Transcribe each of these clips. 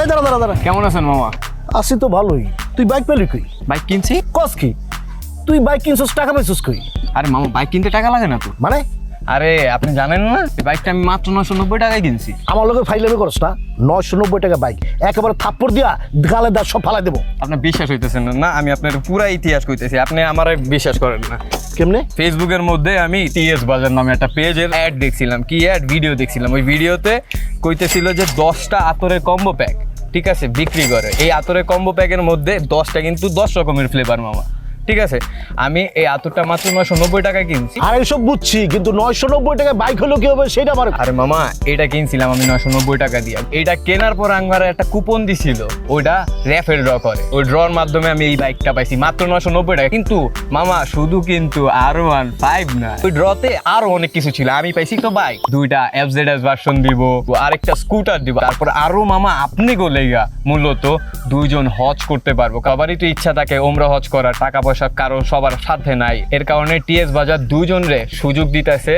এই দাঁড়া দাঁড়া দাঁড়া, কেমন আছেন মামা? আছি তো ভালোই। তুই বাইক পেলি কই? বাইক কিনছি। কস কি তুই বাইক কিনছিস, টাকা পাইছিস কই? আরে মামা বাইক কিনতে টাকা লাগে না তো। মানে আরে আপনি জানেন না এই বাইকটা আমি মাত্র 990 টাকায় কিনছি। আমার লোকের ফাইলামি করস না? 990 টাকা বাইক একেবারে থাপ্পড় দিয়া গালে দা সব ফালাই দেবো। আপনার বিশ্বাস হইতেছে না? আমি আপনার পুরা ইতিহাস কইতেছি, আপনি আমার বিশ্বাস করেন না। কেমনে? ফেসবুকের মধ্যে আমি টিএস বাজার নামে একটা পেজের অ্যাড দেখছিলাম, কি অ্যাড, ভিডিও দেখছিলাম। ওই ভিডিওতে কইতেছিল যে 10টা আতরের কম্বো প্যাক, ঠিক আছে, বিক্রি করে। এই আতরের কম্বো প্যাকের মধ্যে 10টা কিন্তু 10 রকমের ফ্লেভার মামা, ঠিক আছে। আমি এই আতরটা মাত্র 990 টাকায় কিনছি। আর এইসব বুঝছি, কিন্তু 990 টাকায় বাইক হলো কি হবে সেটা আমার। আরে মামা এটা কিনছিলাম আমি 990 টাকা দিয়ে। এইটা কেনার পর আমার একটা কুপন দিছিল, ওইটা র্যাফেল ড্র করে। ওই ড্রর মাধ্যমে আমি এই বাইকটা পাইছি মাত্র 990 টাকা। কিন্তু মামা শুধু কিন্তু R15 না, ওই ড্রতে আরো অনেক কিছু ছিল। আমি পাইছি তো বাইক, 2টা FZS ভার্সন দিব, আরেকটা স্কুটার দিব। তারপর আরো মামা আপনি গোলেগা মূলত 2জন হজ করতে পারবো। সবারই তো ইচ্ছা থাকে ওমরা হজ করার, টাকা পয়সা কারো সবার সাথে নাই। এর কারণে টিএস বাজার 2জন রে সুযোগ দিতেছে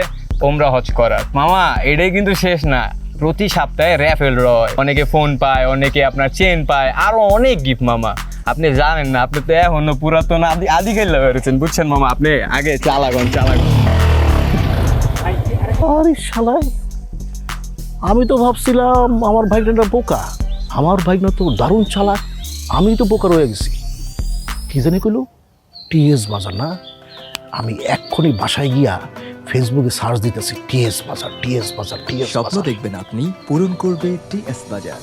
ওমরা হজ করার। মামা এটাই কিন্তু শেষ না, প্রতি সপ্তাহে র্যাফেল রয়, অনেকে ফোন পায়, অনেকে আপনার চেন পায়, আরো অনেক গিফট মামা। আপনি জানেন না, আপনি তো এখনো পুরাতন আদি খেলে বেরোচ্ছেন, বুঝছেন মামা? আপনি আগে চালাগন। আরে শালাই, আমি তো ভাবছিলাম আমার ভাইটা বোকা। আমার ভাইনা তো দারুণ চালাক, আমি তো বোকা রয়ে গেছি। কি জানি কইলো টিএস বাজার না? আমি এক্ষুনি বাসায় গিয়া ফেসবুকে সার্চ দিতেছি টিএস বাজার, টিএস বাজার, টিএস স্বপ্ন বাজার। দেখবেন আপনি, পূরণ করবে টিএস বাজার।